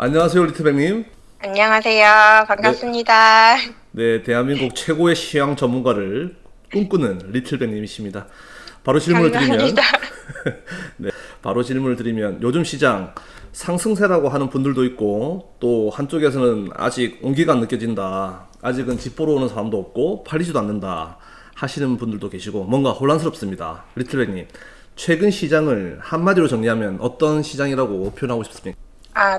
안녕하세요, 리트백님. 안녕하세요. 네, 반갑습니다. 네, 대한민국 최고의 시황 전문가를 꿈꾸는 리틀백님이십니다. 바로 질문을 드리면, 감사합니다. 바로 질문을 드리면, 요즘 시장 상승세라고 하는 분들도 있고, 또 한쪽에서는 아직 온기가 안 느껴진다. 아직은 집 보러 오는 사람도 없고, 팔리지도 않는다. 하시는 분들도 계시고, 뭔가 혼란스럽습니다. 리틀백님, 최근 시장을 한마디로 정리하면 어떤 시장이라고 표현하고 싶습니까?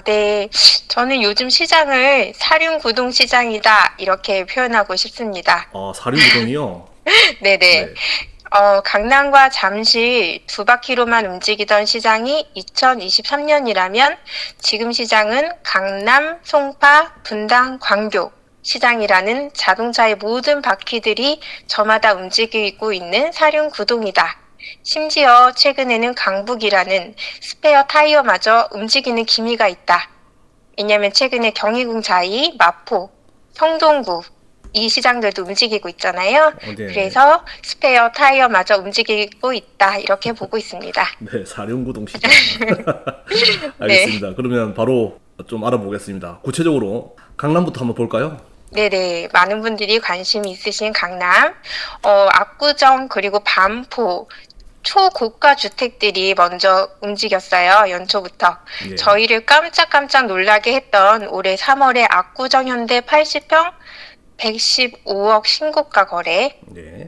네. 저는 요즘 시장을 사륜구동 시장이다. 이렇게 표현하고 싶습니다. 사륜구동이요? 네네. 네. 강남과 잠실 두 바퀴로만 움직이던 시장이 2023년이라면 지금 시장은 강남, 송파, 분당, 광교 시장이라는 자동차의 모든 바퀴들이 저마다 움직이고 있는 사륜구동이다. 심지어 최근에는 강북이라는 스페어 타이어마저 움직이는 기미가 있다. 왜냐하면 최근에 경희궁 자이, 마포, 성동구 이 시장들도 움직이고 있잖아요. 네. 그래서 스페어 타이어마저 움직이고 있다. 이렇게 보고 있습니다. 네, 사륜구동 시장. 네. 알겠습니다. 그러면 바로 좀 알아보겠습니다. 구체적으로 강남부터 한번 볼까요? 네네. 많은 분들이 관심이 있으신 강남, 압구정, 그리고 반포, 초고가 주택들이 먼저 움직였어요. 연초부터. 예. 저희를 깜짝깜짝 놀라게 했던 올해 3월에 압구정 현대 80평 115억 신고가 거래. 예.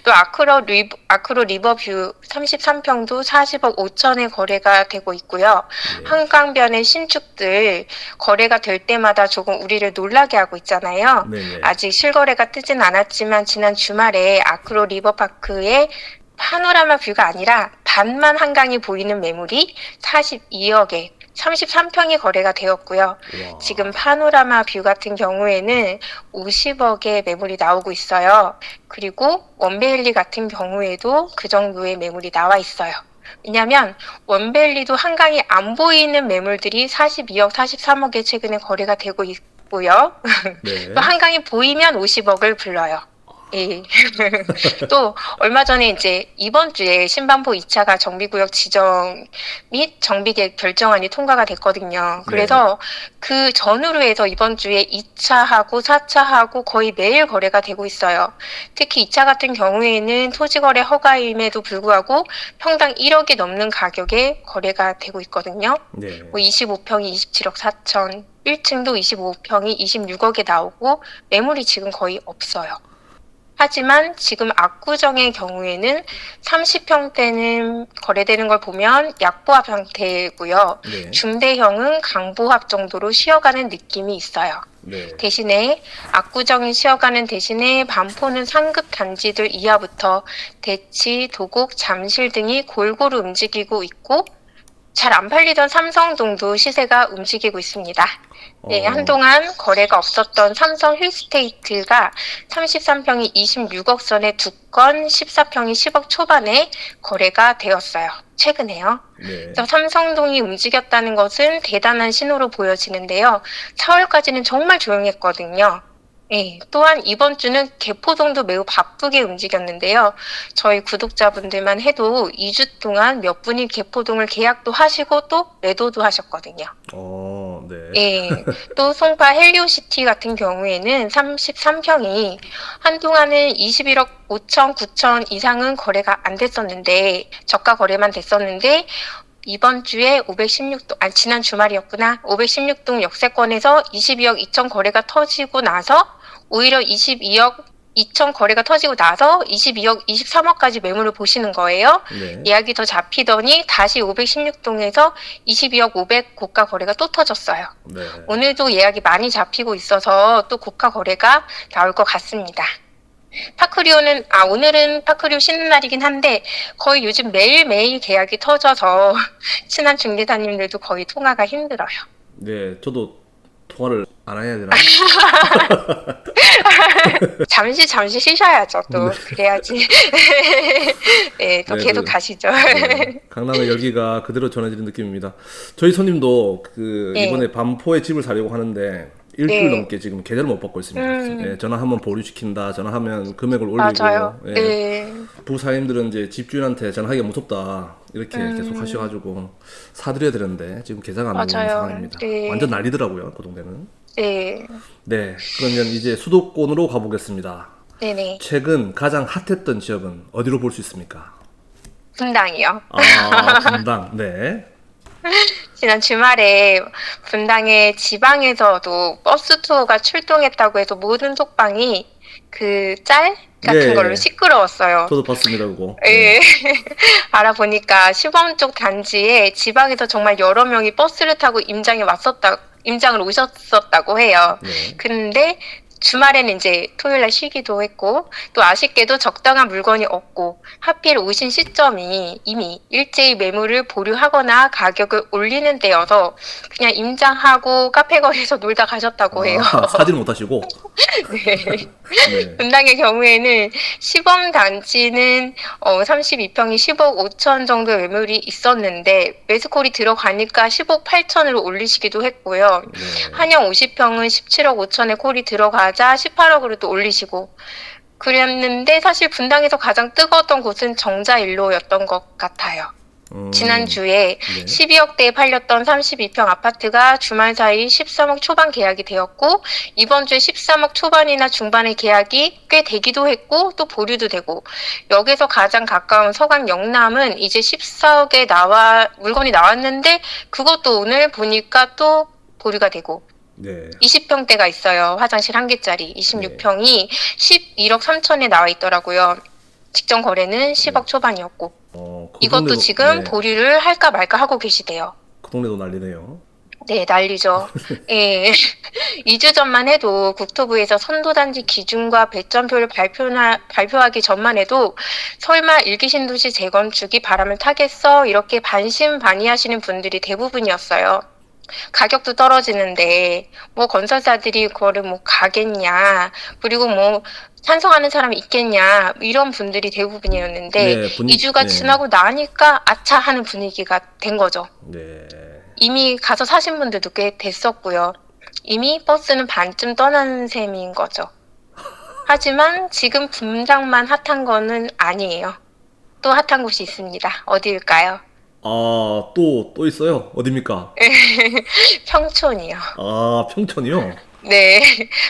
또 아크로 리버뷰 33평도 40억 5천에 거래가 되고 있고요. 예. 한강변의 신축들 거래가 될 때마다 조금 우리를 놀라게 하고 있잖아요. 네네. 아직 실거래가 뜨진 않았지만 지난 주말에 아크로 리버파크의 파노라마 뷰가 아니라 반만 한강이 보이는 매물이 42억에 33평이 거래가 되었고요. 지금 와. 파노라마 뷰 같은 경우에는 50억의 매물이 나오고 있어요. 그리고 원베일리 같은 경우에도 그 정도의 매물이 나와 있어요. 왜냐하면 원베일리도 한강이 안 보이는 매물들이 42억, 43억에 최근에 거래가 되고 있고요. 또 네. 한강이 보이면 50억을 불러요. 예. 또 얼마 전에 이제 이번 주에 신반포 2차가 정비구역 지정 및 정비계획 결정안이 통과가 됐거든요. 네. 그래서 그 전후로 해서 이번 주에 2차하고 4차하고 거의 매일 거래가 되고 있어요. 특히 2차 같은 경우에는 토지거래 허가임에도 불구하고 평당 1억이 넘는 가격에 거래가 되고 있거든요. 네. 뭐 25평이 27억 4천, 1층도 25평이 26억에 나오고 매물이 지금 거의 없어요. 하지만 지금 압구정의 경우에는 30평대는 거래되는 걸 보면 약보합 상태고요. 네. 중대형은 강보합 정도로 쉬어가는 느낌이 있어요. 네. 대신에 압구정이 쉬어가는 대신에 반포는 상급 단지들 이하부터 대치, 도곡, 잠실 등이 골고루 움직이고 있고 잘 안 팔리던 삼성동도 시세가 움직이고 있습니다. 네, 어, 한동안 거래가 없었던 삼성 힐스테이트가 33평이 26억 선에 2건, 14평이 10억 초반에 거래가 되었어요. 최근에요. 네. 그래서 삼성동이 움직였다는 것은 대단한 신호로 보여지는데요. 4월까지는 정말 조용했거든요. 예, 또한 이번 주는 개포동도 매우 바쁘게 움직였는데요. 저희 구독자분들만 해도 2주 동안 몇 분이 개포동을 계약도 하시고 또 매도도 하셨거든요. 네. 예, 또 송파 헬리오시티 같은 경우에는 33평이 한동안은 21억 5천, 9천 이상은 거래가 안 됐었는데, 저가 거래만 됐었는데, 이번 주에 516동, 지난 주말이었구나. 516동 역세권에서 22억 2천 거래가 터지고 나서, 오히려 22억 2천 거래가 터지고 나서 22억, 23억까지 매물을 보시는 거예요. 네. 예약이 더 잡히더니 다시 516동에서 22억 500 고가 거래가 또 터졌어요. 네. 오늘도 예약이 많이 잡히고 있어서 또 고가 거래가 나올 것 같습니다. 오늘은 파크리오 쉬는 날이긴 한데 거의 요즘 매일매일 계약이 터져서 친한 중개사님들도 거의 통화가 힘들어요. 네. 저도 통화를 안 해야 되나? 잠시 쉬셔야죠, 또. 네. 그래야지. 네, 또 네, 계속 가시죠. 네. 강남의 열기가 그대로 전해지는 느낌입니다. 저희 손님도 네, 이번에 반포에 집을 사려고 하는데 일주일 네. 넘게 지금 계좌를 못 받고 있습니다. 예, 음, 전화하면 보류시킨다, 전화하면 금액을 올리고, 맞아요. 예, 네. 부사님들은 이제 집주인한테 전화하기가 무섭다 이렇게 계속 하셔가지고 사드려야 되는데 지금 계좌가 안 나오는 맞아요. 상황입니다. 네. 완전 난리더라고요, 그 동네는. 네. 네, 그러면 이제 수도권으로 가보겠습니다. 네네. 최근 가장 핫했던 지역은 어디로 볼 수 있습니까? 분당이요. 아, 분당. 네. 지난 주말에 분당의 지방에서도 버스 투어가 출동했다고 해서 모든 속방이 그 짤 같은 예, 걸로 예. 시끄러웠어요. 저도 봤습니다, 그거. 예. 알아보니까 시범 쪽 단지에 지방에서 정말 여러 명이 버스를 타고 임장을 오셨었다고 해요. 네. 근데 주말에는 이제 토요일날 쉬기도 했고, 또 아쉽게도 적당한 물건이 없고, 하필 오신 시점이 이미 일제히 매물을 보류하거나 가격을 올리는 때여서 그냥 임장하고 카페거리에서 놀다 가셨다고 해요. 아, 사진 못 하시고. 네. 네. 분당의 경우에는 시범 단지는 32평이 10억 5천 정도 매물이 있었는데 매수콜이 들어가니까 10억 8천으로 올리시기도 했고요. 네. 한영 50평은 17억 5천에 콜이 들어가자 18억으로 또 올리시고 그랬는데 사실 분당에서 가장 뜨거웠던 곳은 정자일로였던 것 같아요. 지난주에 네. 12억대에 팔렸던 32평 아파트가 주말 사이 13억 초반 계약이 되었고 이번 주에 13억 초반이나 중반의 계약이 꽤 되기도 했고 또 보류도 되고 역에서 가장 가까운 서강 영남은 이제 14억에 물건이 나왔는데 그것도 오늘 보니까 또 보류가 되고 네. 20평대가 있어요. 화장실 한 개짜리 26평이 11억 3천에 나와 있더라고요. 직전 거래는 10억 초반이었고 그 이것도 동네도, 지금 네. 보류를 할까 말까 하고 계시대요. 그 동네도 난리네요. 네, 난리죠. 예. 2주 전만 해도 국토부에서 선도단지 기준과 배점표를 발표하기 전만 해도 설마 일기 신도시 재건축이 바람을 타겠어? 이렇게 반신반의하시는 분들이 대부분이었어요. 가격도 떨어지는데 뭐 건설사들이 그거를 뭐 가겠냐 그리고 뭐 찬성하는 사람이 있겠냐 이런 분들이 대부분이었는데 네, 2주가 네. 지나고 나니까 아차 하는 분위기가 된 거죠. 네. 이미 가서 사신 분들도 꽤 됐었고요. 이미 버스는 반쯤 떠나는 셈인 거죠. 하지만 지금 분당만 핫한 거는 아니에요. 또 핫한 곳이 있습니다. 어디일까요? 또 있어요. 어딥니까? 평촌이요. 아, 평촌이요? 네,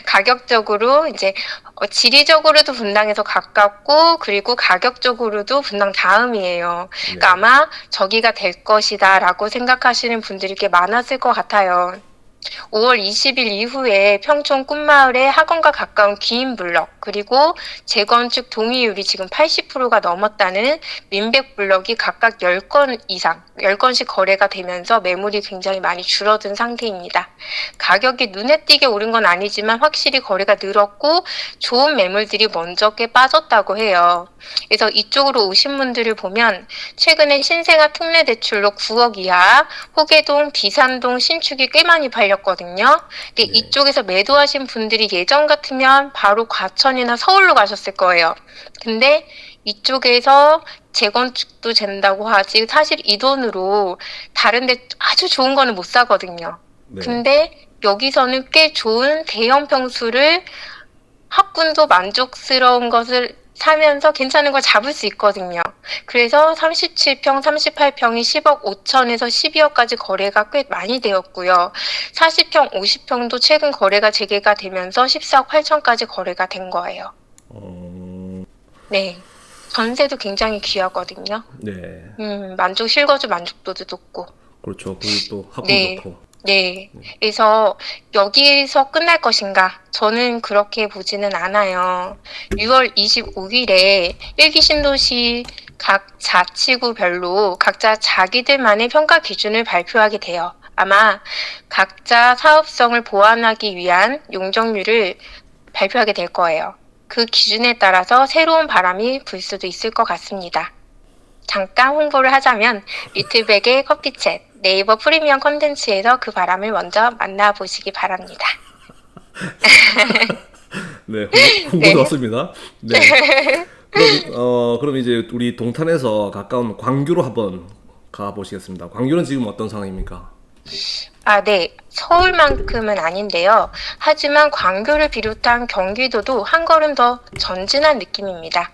가격적으로 이제 지리적으로도 분당에서 가깝고 그리고 가격적으로도 분당 다음이에요. 그러니까 네. 아마 저기가 될 것이다라고 생각하시는 분들이 꽤 많았을 것 같아요. 5월 20일 이후에 평촌 꿈마을의 학원과 가까운 기인블럭 그리고 재건축 동의율이 지금 80%가 넘었다는 민백블럭이 각각 10건 이상 10건씩 거래가 되면서 매물이 굉장히 많이 줄어든 상태입니다. 가격이 눈에 띄게 오른 건 아니지만 확실히 거래가 늘었고 좋은 매물들이 먼저 꽤 빠졌다고 해요. 그래서 이쪽으로 오신 분들을 보면 최근에 신생아 특례 대출로 9억 이하 호계동, 비산동 신축이 꽤 많이 팔렸거든요. 근데 네. 이쪽에서 매도하신 분들이 예전 같으면 바로 과천이나 서울로 가셨을 거예요. 근데 이쪽에서 재건축도 된다고 하지 사실 이 돈으로 다른데 아주 좋은 거는 못 사거든요. 네. 근데 여기서는 꽤 좋은 대형 평수를 학군도 만족스러운 것을 사면서 괜찮은 걸 잡을 수 있거든요. 그래서 37평, 38평이 10억 5천에서 12억까지 거래가 꽤 많이 되었고요. 40평, 50평도 최근 거래가 재개가 되면서 14억 8천까지 거래가 된 거예요. 네. 전세도 굉장히 귀하거든요. 네. 실거주 만족도도 높고. 그렇죠. 그리고 또 학군 네. 좋고. 네. 그래서 여기서 끝날 것인가? 저는 그렇게 보지는 않아요. 6월 25일에 일기 신도시 각 자치구별로 각자 자기들만의 평가 기준을 발표하게 돼요. 아마 각자 사업성을 보완하기 위한 용적률을 발표하게 될 거예요. 그 기준에 따라서 새로운 바람이 불 수도 있을 것 같습니다. 잠깐 홍보를 하자면 리틀백의 커피챗, 네이버 프리미엄 콘텐츠에서 그 바람을 먼저 만나보시기 바랍니다. 네, 홍보 네. 좋습니다. 네. 그럼 이제 우리 동탄에서 가까운 광교로 한번 가보시겠습니다. 광교는 지금 어떤 상황입니까? 네. 서울만큼은 아닌데요. 하지만 광교를 비롯한 경기도도 한 걸음 더 전진한 느낌입니다.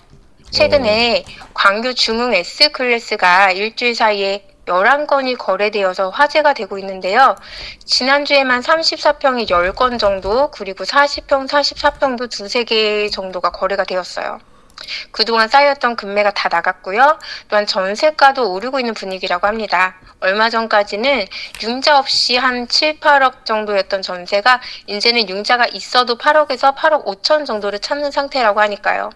최근에 광교 중흥 S클래스가 일주일 사이에 11건이 거래되어서 화제가 되고 있는데요. 지난주에만 34평이 10건 정도, 그리고 40평, 44평도 두세 개 정도가 거래가 되었어요. 그동안 쌓였던 금매가 다 나갔고요. 또한 전세가도 오르고 있는 분위기라고 합니다. 얼마 전까지는 융자 없이 한 7, 8억 정도였던 전세가 이제는 융자가 있어도 8억에서 8억 5천 정도를 찾는 상태라고 하니까요.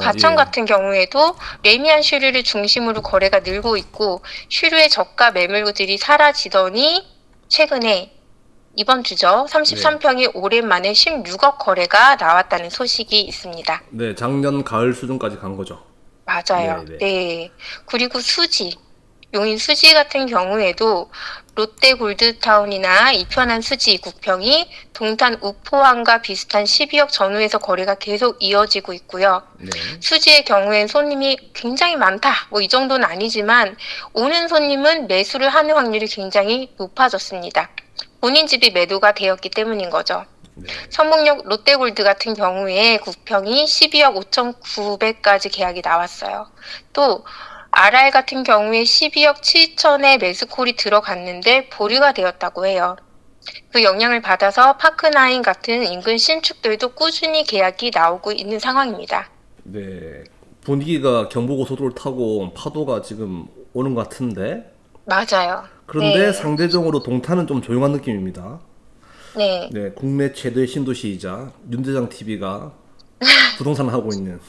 과천 예. 같은 경우에도 레미안 슈류를 중심으로 거래가 늘고 있고 슈류의 저가 매물들이 사라지더니 최근에 이번 주죠. 33평이 오랜만에 16억 거래가 나왔다는 소식이 있습니다. 네, 작년 가을 수준까지 간 거죠. 맞아요. 네, 네. 네. 그리고 수지, 용인 수지 같은 경우에도 롯데 골드타운이나 이편한 수지 구평이 동탄 우포항과 비슷한 12억 전후에서 거래가 계속 이어지고 있고요. 네. 수지의 경우엔 손님이 굉장히 많다. 뭐 이 정도는 아니지만 오는 손님은 매수를 하는 확률이 굉장히 높아졌습니다. 본인 집이 매도가 되었기 때문인 거죠. 네. 성북역 롯데골드 같은 경우에 구평이 12억 5,900까지 계약이 나왔어요. 또 RR 같은 경우에 12억 7천에 매수콜이 들어갔는데 보류가 되었다고 해요. 그 영향을 받아서 파크나인 같은 인근 신축들도 꾸준히 계약이 나오고 있는 상황입니다. 네. 분위기가 경부고속도로를 타고 파도가 지금 오는 것 같은데. 맞아요. 그런데 네. 상대적으로 동탄은 좀 조용한 느낌입니다. 네. 네, 국내 최대 신도시이자 윤대장 TV가 부동산을 하고 있는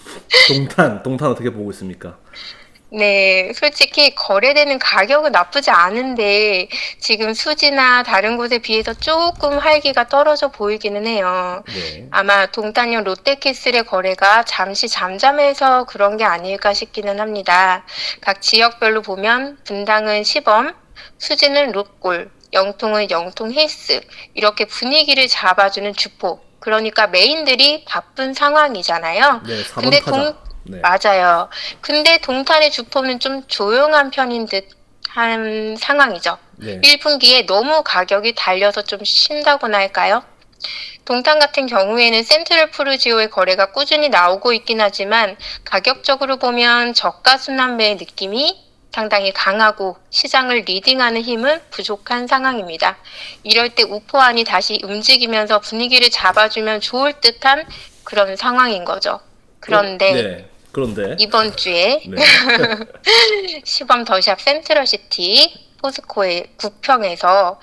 동탄 어떻게 보고 있습니까? 네, 솔직히 거래되는 가격은 나쁘지 않은데 지금 수지나 다른 곳에 비해서 조금 활기가 떨어져 보이기는 해요. 네. 아마 동탄역 롯데캐슬의 거래가 잠시 잠잠해서 그런 게 아닐까 싶기는 합니다. 각 지역별로 보면 분당은 시범, 수지는 롯골, 영통은 영통 헬스 이렇게 분위기를 잡아주는 주포. 그러니까 메인들이 바쁜 상황이잖아요. 네, 4번 근데 타자. 네. 맞아요. 근데 동탄의 주포는 좀 조용한 편인 듯한 상황이죠. 네. 1분기에 너무 가격이 달려서 좀 쉰다고나 할까요? 동탄 같은 경우에는 센트럴 푸르지오의 거래가 꾸준히 나오고 있긴 하지만 가격적으로 보면 저가 순환매의 느낌이 상당히 강하고 시장을 리딩하는 힘은 부족한 상황입니다. 이럴 때 우포안이 다시 움직이면서 분위기를 잡아주면 좋을 듯한 그런 상황인 거죠. 그런데 네. 그런데 이번 주에 네. 시범 더샵 센트럴시티 포스코의 구평에서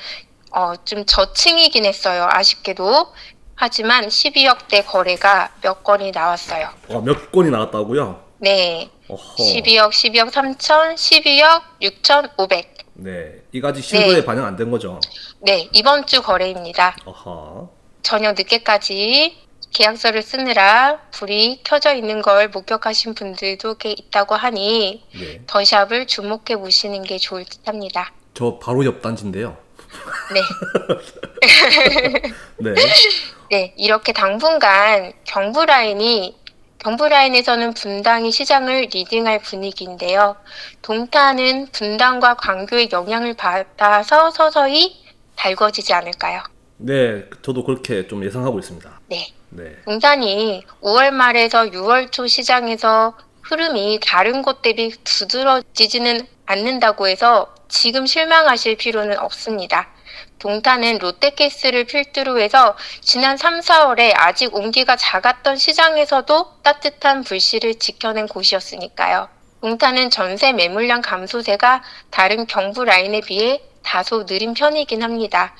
좀 저층이긴 했어요. 아쉽게도. 하지만 12억대 거래가 몇 건이 나왔어요. 몇 건이 나왔다고요? 네. 어허. 12억, 12억 3천, 12억 6,500. 네. 이거 아직 실거래에 네. 반영 안 된 거죠? 네, 이번 주 거래입니다. 어허. 저녁 늦게까지 계약서를 쓰느라 불이 켜져 있는 걸 목격하신 분들도 꽤 있다고 하니 네. 더샵을 주목해 보시는 게 좋을 듯합니다. 저 바로 옆 단지인데요. 네. 네. 네, 이렇게 당분간 경부라인에서는 분당이 시장을 리딩할 분위기인데요. 동탄은 분당과 광교의 영향을 받아서 서서히 달궈지지 않을까요? 네, 저도 그렇게 좀 예상하고 있습니다. 네. 네. 동탄이 5월 말에서 6월 초 시장에서 흐름이 다른 곳 대비 두드러지지는 않는다고 해서 지금 실망하실 필요는 없습니다. 동탄은 롯데캐슬을 필두로 해서 지난 3, 4월에 아직 온기가 작았던 시장에서도 따뜻한 불씨를 지켜낸 곳이었으니까요. 동탄은 전세 매물량 감소세가 다른 경부 라인에 비해 다소 느린 편이긴 합니다.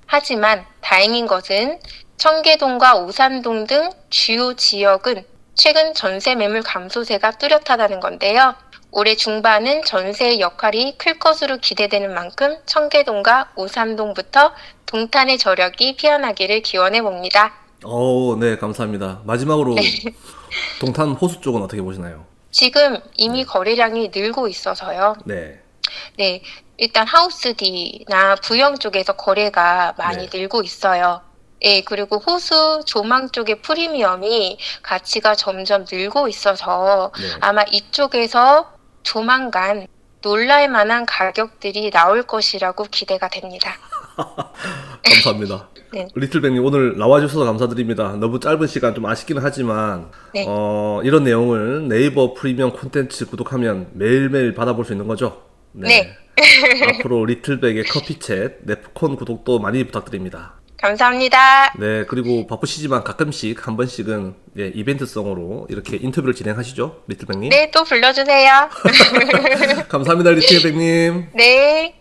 하지만 다행인 것은 청계동과 오산동 등 주요 지역은 최근 전세 매물 감소세가 뚜렷하다는 건데요. 올해 중반은 전세의 역할이 클 것으로 기대되는 만큼 청계동과 오산동부터 동탄의 저력이 피어나기를 기원해 봅니다. 네, 감사합니다. 마지막으로 동탄 호수 쪽은 어떻게 보시나요? 지금 이미 거래량이 늘고 있어서요. 네. 네, 일단 하우스 D나 부영 쪽에서 거래가 많이 네. 늘고 있어요. 예, 그리고 호수 조망 쪽의 프리미엄이 가치가 점점 늘고 있어서 네. 아마 이쪽에서 조만간 놀랄 만한 가격들이 나올 것이라고 기대가 됩니다. 감사합니다. 네. 리틀백님 오늘 나와주셔서 감사드립니다. 너무 짧은 시간 좀 아쉽기는 하지만 네. 이런 내용을 네이버 프리미엄 콘텐츠 구독하면 매일매일 받아볼 수 있는 거죠? 네. 앞으로 리틀백의 커피챗, 넵콘 구독도 많이 부탁드립니다. 감사합니다. 네, 그리고 바쁘시지만 가끔씩 한 번씩은 이벤트성으로 이렇게 인터뷰를 진행하시죠, 리틀백님. 네, 또 불러주세요. 감사합니다, 리틀백님. 네.